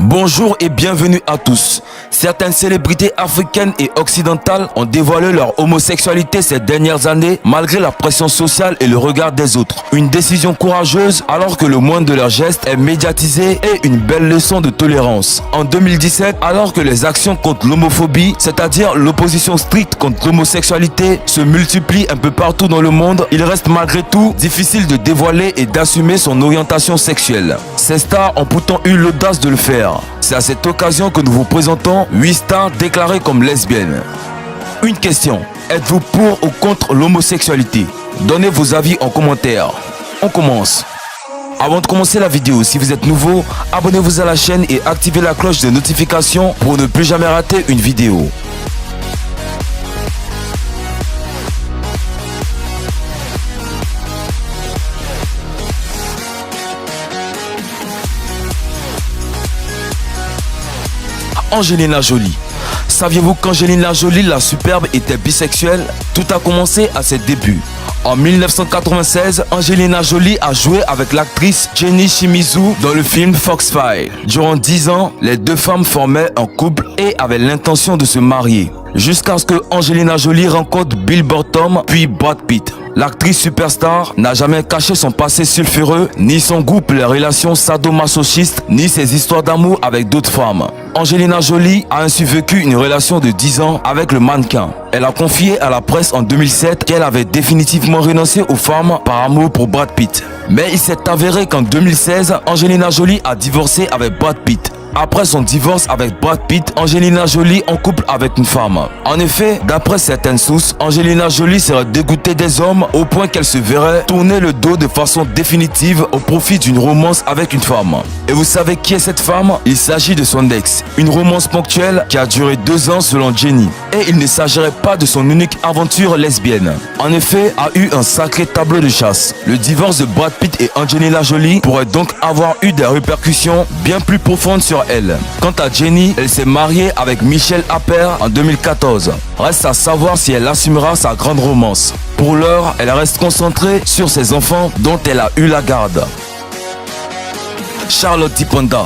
Bonjour et bienvenue à tous. Certaines célébrités africaines et occidentales ont dévoilé leur homosexualité ces dernières années malgré la pression sociale et le regard des autres. Une décision courageuse alors que le moindre de leurs gestes est médiatisé et une belle leçon de tolérance. En 2017, alors que les actions contre l'homophobie, c'est-à-dire l'opposition stricte contre l'homosexualité, se multiplient un peu partout dans le monde, il reste malgré tout difficile de dévoiler et d'assumer son orientation sexuelle. Ces stars ont pourtant eu l'audace de le faire. C'est à cette occasion que nous vous présentons 8 stars déclarées comme lesbiennes. Une question, êtes-vous pour ou contre l'homosexualité? Donnez vos avis en commentaire. On commence. Avant de commencer la vidéo, si vous êtes nouveau, abonnez-vous à la chaîne et activez la cloche de notification pour ne plus jamais rater une vidéo. Angelina Jolie. Saviez-vous qu'Angelina Jolie, la superbe, était bisexuelle? Tout a commencé à ses débuts. En 1996, Angelina Jolie a joué avec l'actrice Jenny Shimizu dans le film Foxfire. Durant 10 ans, les deux femmes formaient un couple et avaient l'intention de se marier. Jusqu'à ce que Angelina Jolie rencontre Bill Burton puis Brad Pitt. L'actrice superstar n'a jamais caché son passé sulfureux, ni son goût pour les relations sadomasochistes, ni ses histoires d'amour avec d'autres femmes. Angelina Jolie a ainsi vécu une relation de 10 ans avec le mannequin. Elle a confié à la presse en 2007 qu'elle avait définitivement renoncé aux femmes par amour pour Brad Pitt. Mais il s'est avéré qu'en 2016, Angelina Jolie a divorcé avec Brad Pitt. Après son divorce avec Brad Pitt, Angelina Jolie en couple avec une femme. En effet, d'après certaines sources, Angelina Jolie serait dégoûtée des hommes au point qu'elle se verrait tourner le dos de façon définitive au profit d'une romance avec une femme. Et vous savez qui est cette femme? Il s'agit de son ex. Une romance ponctuelle qui a duré 2 ans selon Jenny. Et il ne s'agirait pas de son unique aventure lesbienne. En effet, a eu un sacré tableau de chasse. Le divorce de Brad Pitt et Angelina Jolie pourrait donc avoir eu des répercussions bien plus profondes sur elle. Quant à Jenny, elle s'est mariée avec Michel Appert en 2014. Reste à savoir si elle assumera sa grande romance. Pour l'heure, elle reste concentrée sur ses enfants dont elle a eu la garde. Charlotte Tipanda.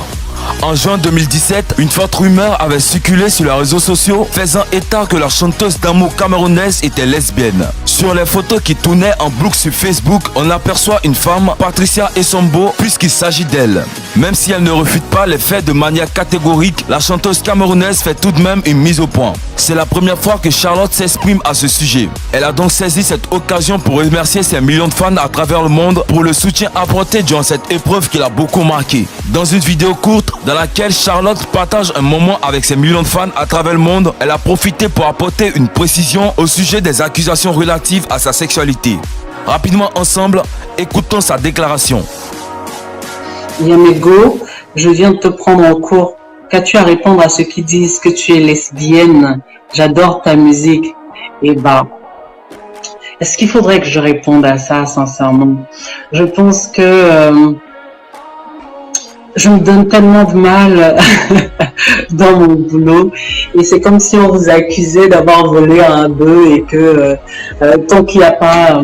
En juin 2017, une forte rumeur avait circulé sur les réseaux sociaux faisant état que la chanteuse d'amour camerounaise était lesbienne. Sur les photos qui tournaient en boucle sur Facebook, on aperçoit une femme, Patricia Essombo, puisqu'il s'agit d'elle. Même si elle ne refute pas les faits de manière catégorique, la chanteuse camerounaise fait tout de même une mise au point. C'est la première fois que Charlotte s'exprime à ce sujet. Elle a donc saisi cette occasion pour remercier ses millions de fans à travers le monde pour le soutien apporté durant cette épreuve qui l'a beaucoup marqué. Dans une vidéo courte, dans laquelle Charlotte partage un moment avec ses millions de fans à travers le monde, elle a profité pour apporter une précision au sujet des accusations relatives à sa sexualité. Rapidement ensemble, écoutons sa déclaration. Yamego, je viens de te prendre en cours. Qu'as-tu à répondre à ceux qui disent que tu es lesbienne? J'adore ta musique. Eh ben, est-ce qu'il faudrait que je réponde à ça sincèrement? Je pense que je me donne tellement de mal dans mon boulot et c'est comme si on vous accusait d'avoir volé un bœuf et que tant qu'il n'y a pas,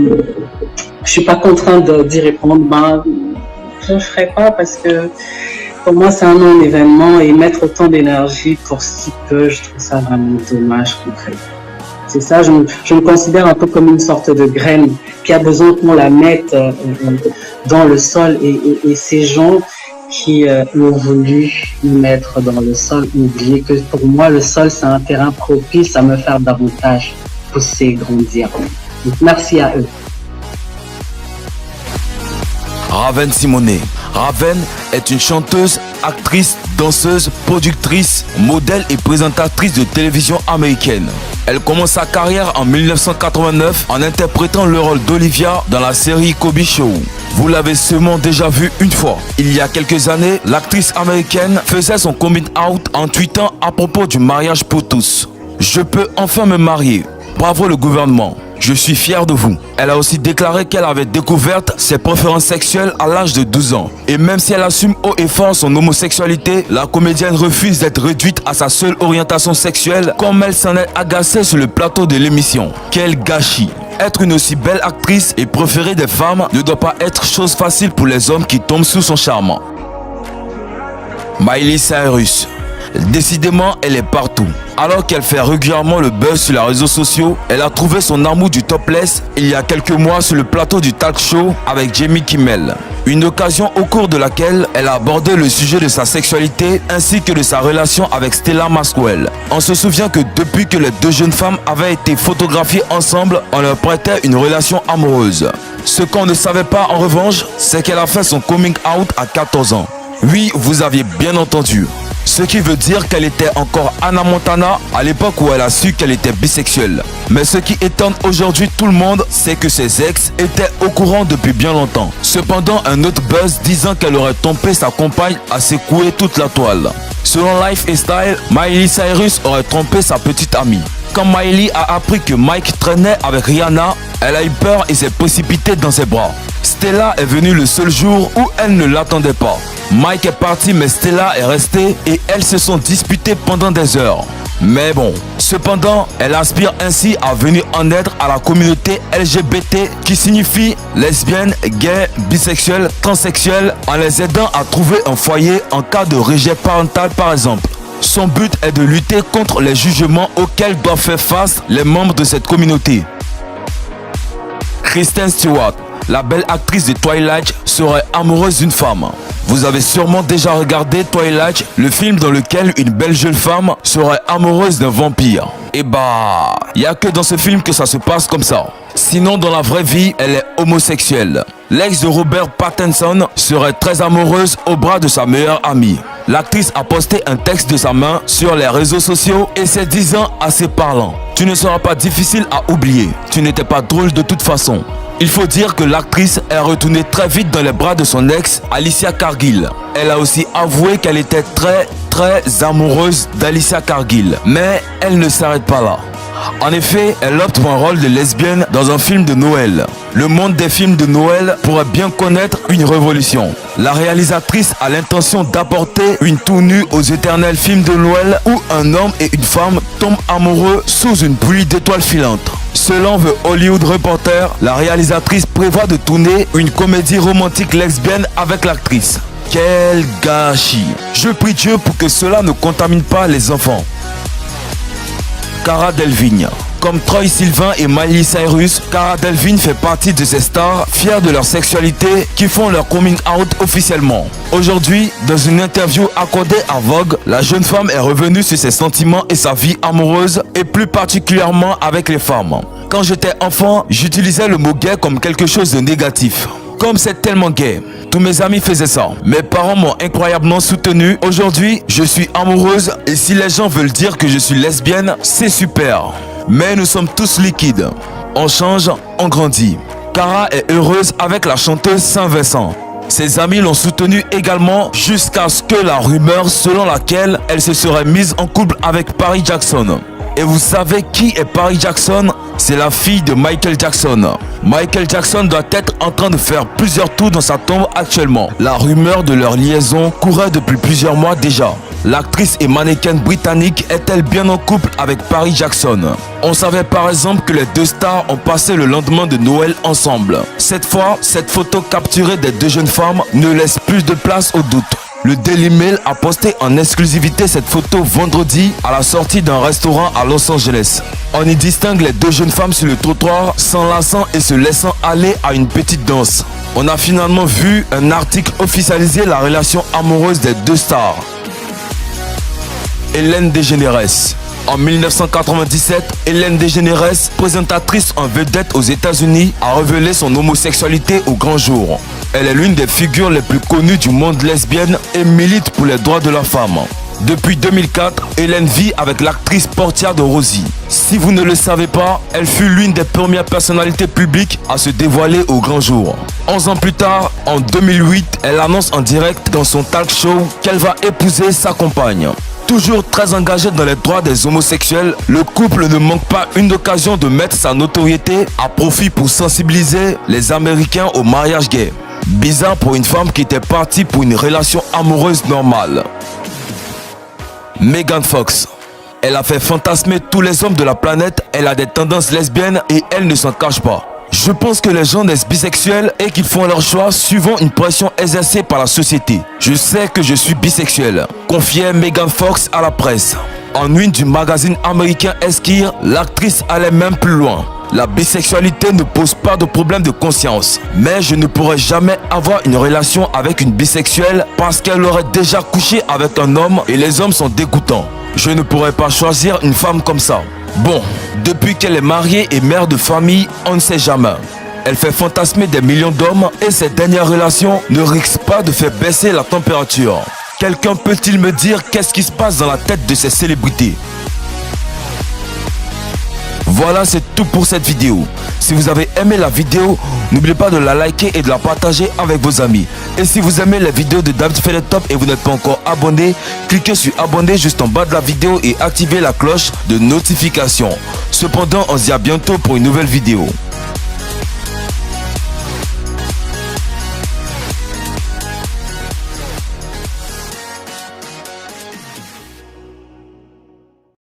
je suis pas contrainte d'y répondre, ben je ne ferai pas parce que pour moi c'est un non-événement et mettre autant d'énergie pour si peu, je trouve ça vraiment dommage concrètement. C'est ça, je me considère un peu comme une sorte de graine qui a besoin qu'on la mette dans le sol et ces gens qui ont voulu me mettre dans le sol, oublier que pour moi le sol c'est un terrain propice à me faire davantage pousser et grandir. Donc, merci à eux. Raven Simonet. Raven est une chanteuse, actrice, danseuse, productrice, modèle et présentatrice de télévision américaine. Elle commence sa carrière en 1989 en interprétant le rôle d'Olivia dans la série Cosby Show. Vous l'avez sûrement déjà vu une fois. Il y a quelques années, l'actrice américaine faisait son coming out en tweetant à propos du mariage pour tous. Je peux enfin me marier. Bravo le gouvernement. Je suis fier de vous. Elle a aussi déclaré qu'elle avait découvert ses préférences sexuelles à l'âge de 12 ans. Et même si elle assume haut et fort son homosexualité, la comédienne refuse d'être réduite à sa seule orientation sexuelle comme elle s'en est agacée sur le plateau de l'émission. Quel gâchis! Être une aussi belle actrice et préférée des femmes ne doit pas être chose facile pour les hommes qui tombent sous son charme. Miley Cyrus. Décidément, elle est partout. Alors qu'elle fait régulièrement le buzz sur les réseaux sociaux, elle a trouvé son amour du topless il y a quelques mois sur le plateau du talk show avec Jimmy Kimmel. Une occasion au cours de laquelle elle a abordé le sujet de sa sexualité ainsi que de sa relation avec Stella Maxwell. On se souvient que depuis que les deux jeunes femmes avaient été photographiées ensemble, on leur prêtait une relation amoureuse. Ce qu'on ne savait pas en revanche, c'est qu'elle a fait son coming out à 14 ans. Oui, vous aviez bien entendu. Ce qui veut dire qu'elle était encore Hannah Montana à l'époque où elle a su qu'elle était bisexuelle. Mais ce qui étonne aujourd'hui tout le monde, c'est que ses ex étaient au courant depuis bien longtemps. Cependant, un autre buzz disant qu'elle aurait trompé sa compagne a secoué toute la toile. Selon Life & Style, Miley Cyrus aurait trompé sa petite amie. Quand Miley a appris que Mike traînait avec Rihanna, elle a eu peur et s'est précipitée dans ses bras. Stella est venue le seul jour où elle ne l'attendait pas. Mike est parti mais Stella est restée et elles se sont disputées pendant des heures. Mais bon, cependant, elle aspire ainsi à venir en aide à la communauté LGBT qui signifie lesbienne, gay, bisexuelle, transsexuelle en les aidant à trouver un foyer en cas de rejet parental par exemple. Son but est de lutter contre les jugements auxquels doivent faire face les membres de cette communauté. Kristen Stewart, la belle actrice de Twilight, serait amoureuse d'une femme. Vous avez sûrement déjà regardé Twilight, le film dans lequel une belle jeune femme serait amoureuse d'un vampire. Et bah, y a que dans ce film que ça se passe comme ça. Sinon, dans la vraie vie, elle est homosexuelle. L'ex de Robert Pattinson serait très amoureuse au bras de sa meilleure amie. L'actrice a posté un texte de sa main sur les réseaux sociaux et c'est disant assez parlant. Tu ne seras pas difficile à oublier. Tu n'étais pas drôle de toute façon. Il faut dire que l'actrice est retournée très vite dans les bras de son ex, Alicia Cargill. Elle a aussi avoué qu'elle était très amoureuse d'Alicia Cargill. Mais elle ne s'arrête pas là. En effet, elle opte pour un rôle de lesbienne dans un film de Noël. Le monde des films de Noël pourrait bien connaître une révolution. La réalisatrice a l'intention d'apporter une tournure aux éternels films de Noël où un homme et une femme tombent amoureux sous une pluie d'étoiles filantes. Selon The Hollywood Reporter, la réalisatrice prévoit de tourner une comédie romantique lesbienne avec l'actrice. Quel gâchis! Je prie Dieu pour que cela ne contamine pas les enfants. Cara Delevingne. Comme Troye Sivan et Miley Cyrus, Cara Delevingne fait partie de ces stars fiers de leur sexualité qui font leur coming out officiellement. Aujourd'hui, dans une interview accordée à Vogue, la jeune femme est revenue sur ses sentiments et sa vie amoureuse et plus particulièrement avec les femmes. Quand j'étais enfant, j'utilisais le mot gay comme quelque chose de négatif. Comme c'est tellement gay, tous mes amis faisaient ça. Mes parents m'ont incroyablement soutenu. Aujourd'hui, je suis amoureuse et si les gens veulent dire que je suis lesbienne, c'est super. Mais nous sommes tous liquides. On change, on grandit. Cara est heureuse avec la chanteuse Saint-Vincent. Ses amis l'ont soutenue également jusqu'à ce que la rumeur selon laquelle elle se serait mise en couple avec Paris Jackson. Et vous savez qui est Paris Jackson? C'est la fille de Michael Jackson. Michael Jackson doit être en train de faire plusieurs tours dans sa tombe actuellement. La rumeur de leur liaison courait depuis plusieurs mois déjà. L'actrice et mannequin britannique est-elle bien en couple avec Paris Jackson? On savait par exemple que les deux stars ont passé le lendemain de Noël ensemble. Cette fois, cette photo capturée des deux jeunes femmes ne laisse plus de place au doute. Le Daily Mail a posté en exclusivité cette photo vendredi à la sortie d'un restaurant à Los Angeles. On y distingue les deux jeunes femmes sur le trottoir s'enlaçant et se laissant aller à une petite danse. On a finalement vu un article officialiser la relation amoureuse des deux stars. Ellen DeGeneres. En 1997, Ellen DeGeneres, présentatrice en vedette aux États-Unis, a révélé son homosexualité au grand jour. Elle est l'une des figures les plus connues du monde lesbienne et milite pour les droits de la femme. Depuis 2004, Ellen vit avec l'actrice Portia de Rossi. Si vous ne le savez pas, elle fut l'une des premières personnalités publiques à se dévoiler au grand jour. 11 ans plus tard, en 2008, elle annonce en direct dans son talk show qu'elle va épouser sa compagne. Toujours très engagé dans les droits des homosexuels, le couple ne manque pas une occasion de mettre sa notoriété à profit pour sensibiliser les Américains au mariage gay. Bizarre pour une femme qui était partie pour une relation amoureuse normale. Megan Fox. Elle a fait fantasmer tous les hommes de la planète, elle a des tendances lesbiennes et elle ne s'en cache pas. Je pense que les gens naissent bisexuels et qu'ils font leur choix suivant une pression exercée par la société. Je sais que je suis bisexuel, confiait Megan Fox à la presse. En une du magazine américain Esquire, l'actrice allait même plus loin. La bisexualité ne pose pas de problème de conscience, mais je ne pourrais jamais avoir une relation avec une bisexuelle parce qu'elle aurait déjà couché avec un homme et les hommes sont dégoûtants. Je ne pourrais pas choisir une femme comme ça. Bon, depuis qu'elle est mariée et mère de famille, on ne sait jamais. Elle fait fantasmer des millions d'hommes et ses dernières relations ne risquent pas de faire baisser la température. Quelqu'un peut-il me dire qu'est-ce qui se passe dans la tête de ces célébrités? Voilà, c'est tout pour cette vidéo. Si vous avez aimé la vidéo, n'oubliez pas de la liker et de la partager avec vos amis. Et si vous aimez les vidéos de David fait le top et vous n'êtes pas encore abonné, cliquez sur abonner juste en bas de la vidéo et activez la cloche de notification. Cependant, on se dit à bientôt pour une nouvelle vidéo.